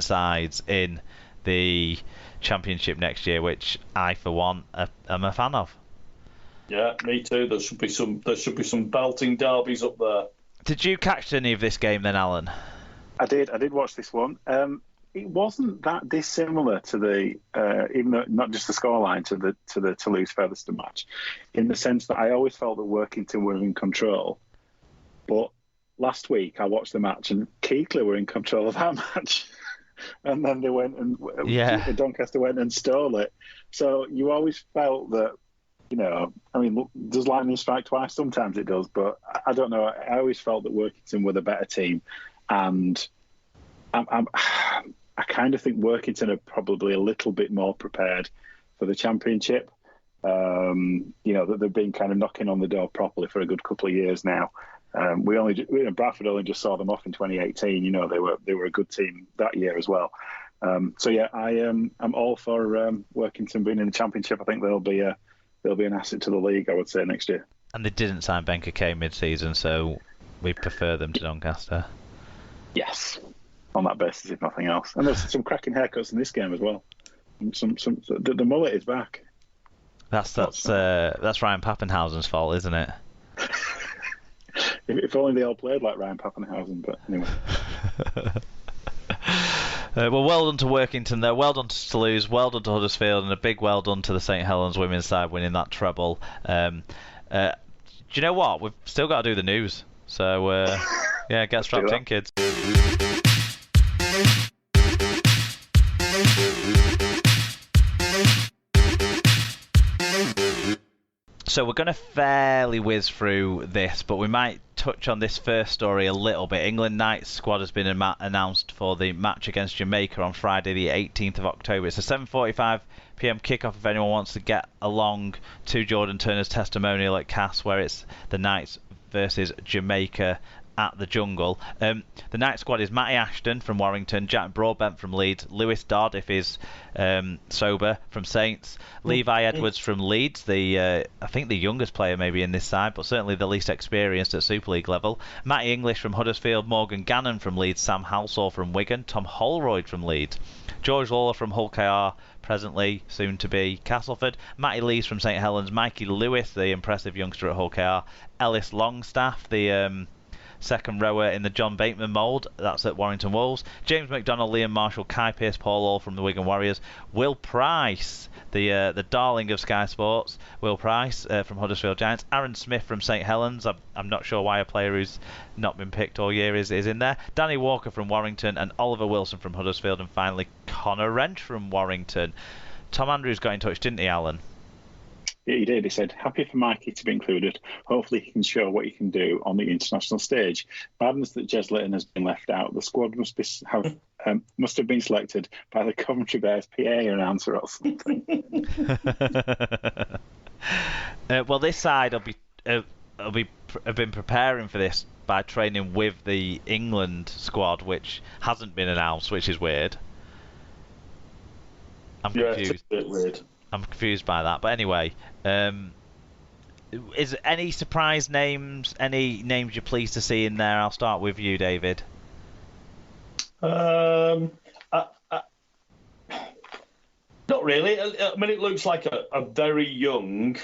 sides in the Championship next year, which I, for one, am a fan of. Yeah, me too. There should be some belting derbies up there. Did you catch any of this game then, Alan? I did watch this one. It wasn't that dissimilar to the, even though not just the scoreline, to the Toulouse-Featherstone match, in the sense that I always felt that Workington were in control. But last week I watched the match and Keighley were in control of that match. And then they went and Doncaster went and stole it. So you always felt that, does lightning strike twice? Sometimes it does, but I don't know. I always felt that Workington were the better team, and I kind of think Workington are probably a little bit more prepared for the Championship. That they've been kind of knocking on the door properly for a good couple of years now. Bradford only just saw them off in 2018. They were a good team that year as well. I'm all for Workington being in the Championship. I think they'll be an asset to the league, I would say, next year. And they didn't sign Ben Kay mid-season, so we prefer them to Doncaster. Yes, on that basis, if nothing else. And there's some cracking haircuts in this game as well. The mullet is back. That's Ryan Pappenhausen's fault, isn't it? If only they all played like Ryan Pappenhausen, but anyway. Well, well done to Workington there, well done to Toulouse, well done to Huddersfield, and a big well done to the St Helens women's side winning that treble. Do you know what? We've still got to do the news. So, get strapped in, kids. So we're going to fairly whiz through this, but we might touch on this first story a little bit. England Knights squad has been announced for the match against Jamaica on Friday the 18th of October. It's a 7:45 p.m. kickoff if anyone wants to get along to Jordan Turner's testimonial at Cass, where it's the Knights versus Jamaica at the Jungle. The Knight squad is Matty Ashton from Warrington, Jack Broadbent from Leeds, Lewis Dodd, if he's sober, from Saints, Levi Edwards from Leeds, I think the youngest player maybe in this side, but certainly the least experienced at Super League level, Matty English from Huddersfield, Morgan Gannon from Leeds, Sam Halsall from Wigan, Tom Holroyd from Leeds, George Lawler from Hull KR, presently soon to be Castleford, Matty Lees from St Helens, Mikey Lewis, the impressive youngster at Hull KR, Ellis Longstaff, the second rower in the John Bateman mould, that's at Warrington Wolves, James McDonald, Liam Marshall, Kai Pearce, Paul Hall from the Wigan Warriors, Will Price, the darling of Sky Sports, Will Price from Huddersfield Giants, Aaron Smith from St Helens, I'm not sure why a player who's not been picked all year is in there, Danny Walker from Warrington, and Oliver Wilson from Huddersfield, and finally Connor Wrench from Warrington. Tom Andrews got in touch, didn't he, Alan? Yeah, he did. He said, happy for Mikey to be included. Hopefully he can show what he can do on the international stage. Madness that Jez Litton has been left out. The squad must have been selected by the Coventry Bears PA announcer or something. Well, this side have been preparing for this by training with the England squad, which hasn't been announced, which is weird. I'm confused. Yeah, it's a bit weird. I'm confused by that. But anyway, is any surprise names, any names you're pleased to see in there? I'll start with you, David. Not really. I mean, it looks like a very young,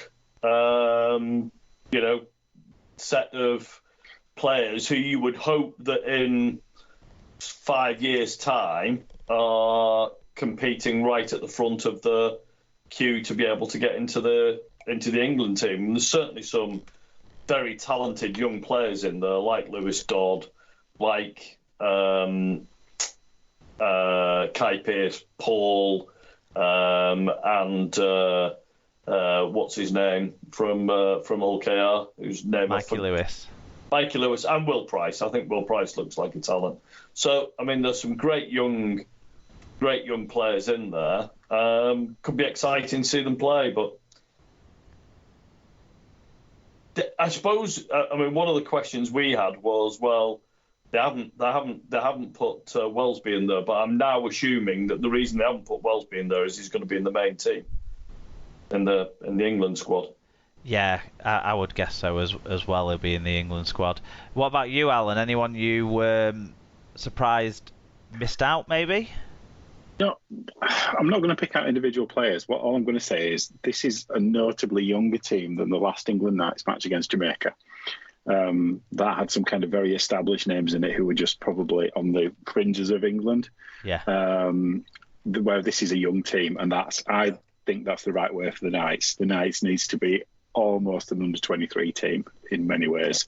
set of players who you would hope that in 5 years' time are competing right at the front of the queue to be able to get into the England team. And there's certainly some very talented young players in there, like Lewis Dodd, like Kai Pearce, Paul, and what's his name from LKR, whose name Mikey Lewis. Mikey Lewis and Will Price. I think Will Price looks like a talent. So I mean, there's some great young players in there. Could be exciting to see them play, but I suppose one of the questions we had was, well, they haven't put Wellesby in there, but I'm now assuming that the reason they haven't put Wellesby in there is he's going to be in the main team in the England squad. Yeah, I would guess so as well. He'll be in the England squad. What about you, Alan? Anyone you were surprised missed out, maybe? No, I'm not going to pick out individual players. All I'm going to say is this is a notably younger team than the last England Knights match against Jamaica. That had some kind of very established names in it who were just probably on the fringes of England. Yeah. Where this is a young team, and I think that's the right way for the Knights. The Knights needs to be almost an under-23 team in many ways.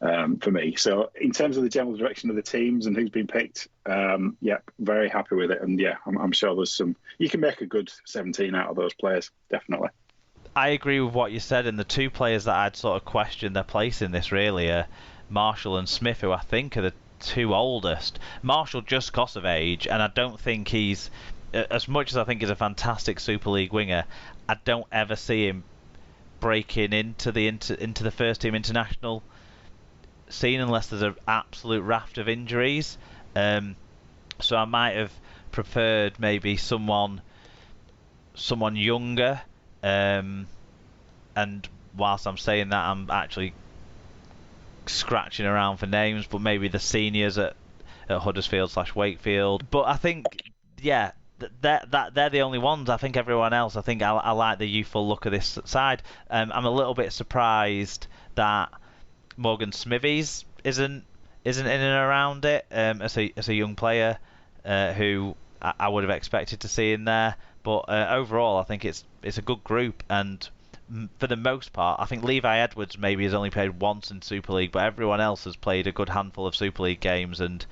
For me. So in terms of the general direction of the teams and who's been picked, very happy with it. And I'm sure there's you can make a good 17 out of those players, definitely. I agree with what you said, and the two players that I'd sort of questioned their place in this really are Marshall and Smith, who I think are the two oldest. Marshall just because of age, and I don't think he's, as much as I think he's a fantastic Super League winger, I don't ever see him breaking into the first team international scene unless there's an absolute raft of injuries. So I might have preferred maybe someone younger. And whilst I'm saying that, I'm actually scratching around for names, but maybe the seniors at Huddersfield/Wakefield. But I think, they're the only ones. I think everyone else, I like the youthful look of this side. I'm a little bit surprised that Morgan Smithies isn't in and around it as a young player who I would have expected to see in there. But overall, I think it's a good group, and for the most part, I think Levi Edwards maybe has only played once in Super League, but everyone else has played a good handful of Super League games and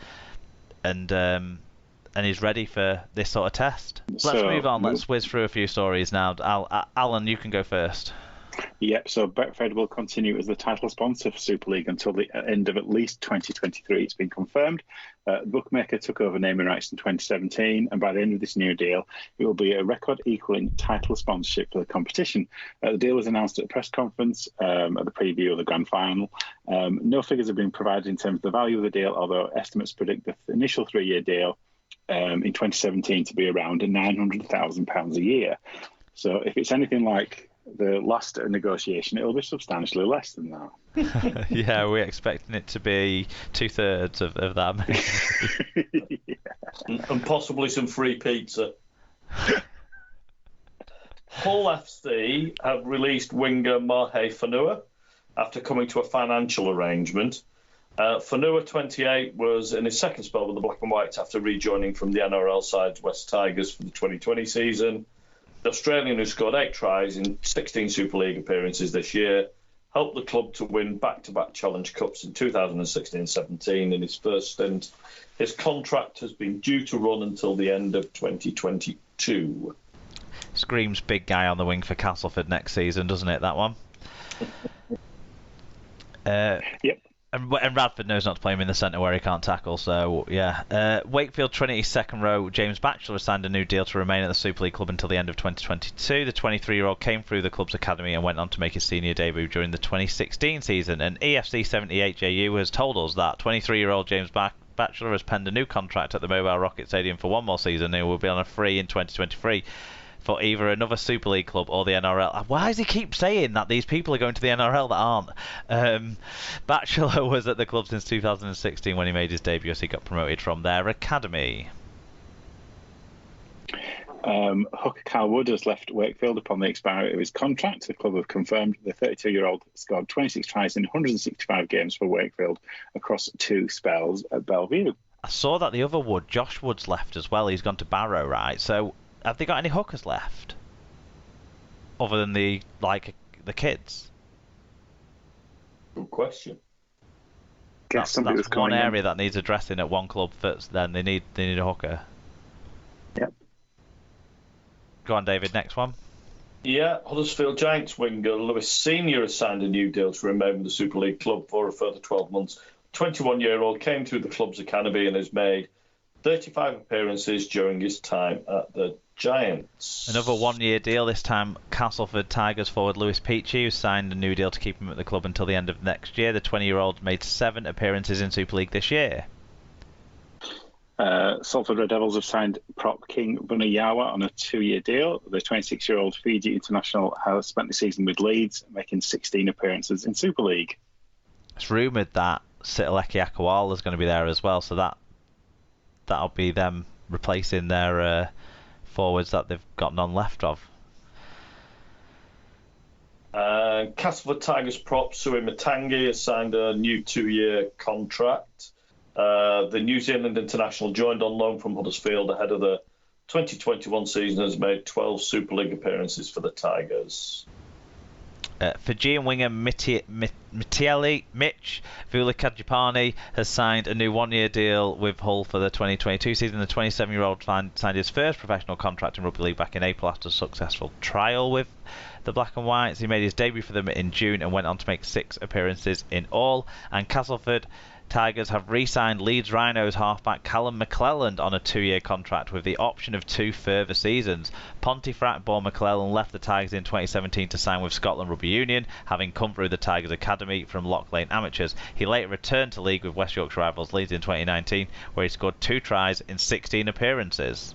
is ready for this sort of test. Let's move on. Let's whiz through a few stories now. Alan, you can go first. Yep, so Betfred will continue as the title sponsor for Super League until the end of at least 2023. It's been confirmed. The bookmaker took over naming rights in 2017, and by the end of this new deal, it will be a record-equaling title sponsorship for the competition. The deal was announced at a press conference at the preview of the grand final. No figures have been provided in terms of the value of the deal, although estimates predict the initial 3-year deal in 2017 to be around £900,000 a year. So if it's anything like the last negotiation, it'll be substantially less than that. Yeah, we're expecting it to be 2/3 of that. Yeah. And possibly some free pizza. Hull FC have released winger Marhe Fanua after coming to a financial arrangement. Fanua, 28, was in his second spell with the Black and Whites after rejoining from the NRL side West Tigers for the 2020 season. The Australian, who scored 8 tries in 16 Super League appearances this year, helped the club to win back-to-back Challenge Cups in 2016-17 in his first stint. His contract has been due to run until the end of 2022. Screams big guy on the wing for Castleford next season, doesn't it, that one? Yep. And Radford knows not to play him in the centre where he can't tackle, so yeah. Wakefield Trinity's second row, James Batchelor, signed a new deal to remain at the Super League club until the end of 2022. The 23-year-old came through the club's academy and went on to make his senior debut during the 2016 season. And EFC 78JU has told us that 23-year-old James Batchelor has penned a new contract at the Mobile Rocket Stadium for one more season and will be on a free in 2023. For either another Super League club or the NRL. Why does he keep saying that these people are going to the NRL that aren't? Batchelor was at the club since 2016 when he made his debut as he got promoted from their academy. Hooker Cal Wood has left Wakefield upon the expiry of his contract. The club have confirmed the 32-year-old scored 26 tries in 165 games for Wakefield across 2 spells at Bellevue. I saw that the other Wood, Josh Wood's left as well. He's gone to Barrow, right? So have they got any hookers left? Other than the kids? Good question. That's one area that needs addressing at one club first, then they need a hooker. Yep. Go on, David, next one. Yeah, Huddersfield Giants winger Lewis Senior has signed a new deal to remain with the Super League club for a further 12 months. 21-year-old came through the club's academy and has made 35 appearances during his time at the Giants. Another 1-year deal, this time Castleford Tigers forward Lewis Peachy, who signed a new deal to keep him at the club until the end of next year. The 20-year-old made 7 appearances in Super League this year. Salford Red Devils have signed prop King Vuniyawa on a 2-year deal. The 26-year-old Fiji international has spent the season with Leeds, making 16 appearances in Super League. It's rumoured that Sitaleki Akawala is going to be there as well, so that that'll be them replacing their forwards that they've got none left of. Castleford Tigers prop Sui Matangi has signed a new 2-year contract. The New Zealand international joined on loan from Huddersfield ahead of the 2021 season, has made 12 Super League appearances for the Tigers. Fijian winger Mitch Vulikajipani has signed a new 1-year deal with Hull for the 2022 season. The 27-year-old signed his first professional contract in rugby league back in April after a successful trial with the Black and Whites. He made his debut for them in June and went on to make 6 appearances in all. And Castleford Tigers have re-signed Leeds Rhinos halfback Callum McClelland on a 2-year contract with the option of 2 further seasons. Pontefract-born McClelland left the Tigers in 2017 to sign with Scotland Rugby Union, having come through the Tigers Academy from Loch Lane Amateurs. He later returned to league with West Yorkshire rivals Leeds in 2019, where he scored 2 tries in 16 appearances.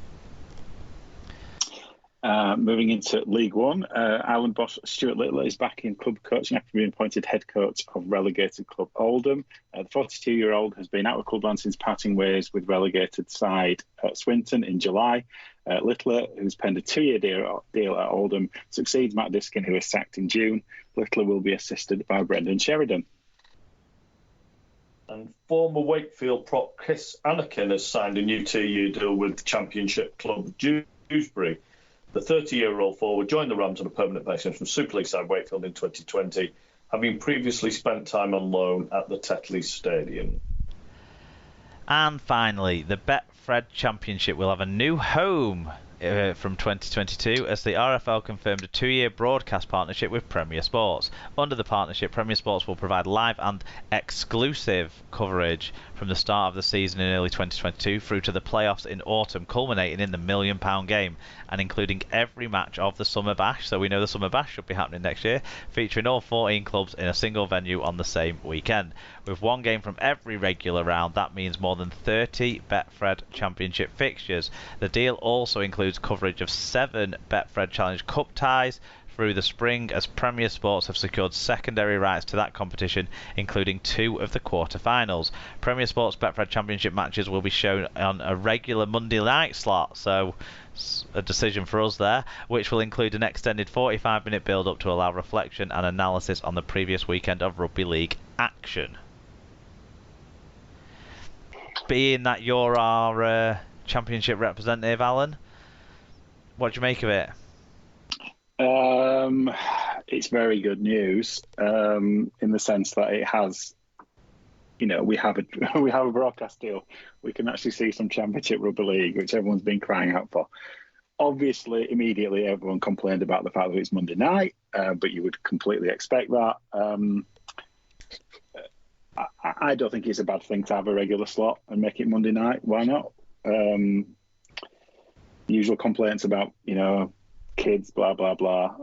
Moving into League One, Island boss Stuart Littler is back in club coaching after being appointed head coach of relegated club Oldham. The 42-year-old has been out of clubland since parting ways with relegated side Swinton in July. Littler, who's penned a 2-year deal at Oldham, succeeds Matt Diskin, who was sacked in June. Littler will be assisted by Brendan Sheridan. And former Wakefield prop Chris Anakin has signed a new 2-year deal with Championship club Dewsbury. The 30-year-old forward joined the Rams on a permanent basis from Super League side Wakefield in 2020, having previously spent time on loan at the Tetley Stadium. And finally, the Betfred Championship will have a new home from 2022 as the RFL confirmed a 2-year broadcast partnership with Premier Sports. Under the partnership, Premier Sports will provide live and exclusive coverage from the start of the season in early 2022 through to the playoffs in autumn, culminating in the £1 million game and including every match of the Summer Bash. So we know the Summer Bash should be happening next year, featuring all 14 clubs in a single venue on the same weekend. With one game from every regular round, that means more than 30 Betfred Championship fixtures. The deal also includes coverage of 7 Betfred Challenge Cup ties through the spring, as Premier Sports have secured secondary rights to that competition, including 2 of the quarter-finals. Premier Sports Betfred Championship matches will be shown on a regular Monday night slot, so a decision for us there, which will include an extended 45-minute build-up to allow reflection and analysis on the previous weekend of rugby league action. Being that you're our championship representative, Alan, what do you make of it? It's very good news in the sense that it has, we have a broadcast deal. We can actually see some Championship Rugby League, which everyone's been crying out for. Obviously, immediately everyone complained about the fact that it's Monday night, but you would completely expect that. I don't think it's a bad thing to have a regular slot and make it Monday night. Why not? Usual complaints about, kids, blah, blah, blah.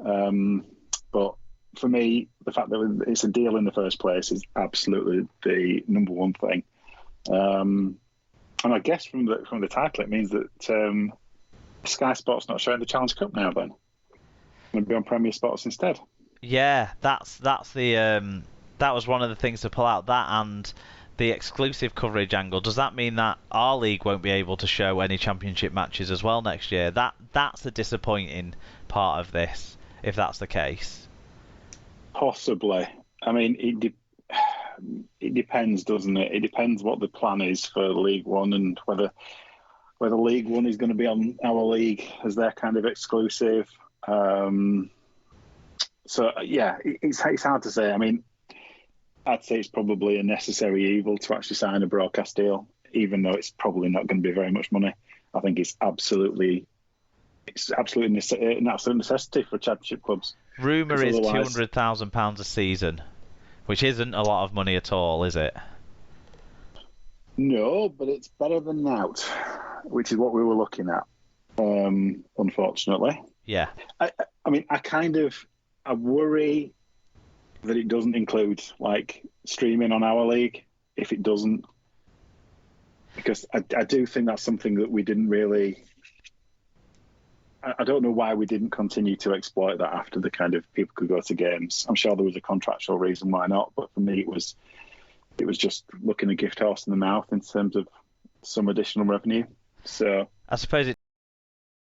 But for me, the fact that it's a deal in the first place is absolutely the number one thing. And I guess from the title, it means that Sky Sports not showing the Challenge Cup now then. Going to be on Premier Sports instead. Yeah, that's the... that was one of the things to pull out, that and the exclusive coverage angle. Does that mean that our league won't be able to show any championship matches as well next year? That's the disappointing part of this, if that's the case. Possibly. I mean, it depends, doesn't it? It depends what the plan is for League One and whether League One is going to be on our league as their kind of exclusive. So yeah, it's hard to say. I mean, I'd say it's probably a necessary evil to actually sign a broadcast deal, even though it's probably not going to be very much money. I think it's absolutely an absolute necessity for championship clubs. Rumour is £200,000 a season, which isn't a lot of money at all, is it? No, but it's better than that, which is what we were looking at, unfortunately. Yeah. I mean, I worry that it doesn't include like streaming on our league. If it doesn't, because I do think that's something that we didn't really. I don't know why we didn't continue to exploit that after the kind of people could go to games. I'm sure there was a contractual reason why not, but for me it was just looking a gift horse in the mouth in terms of some additional revenue. So I suppose it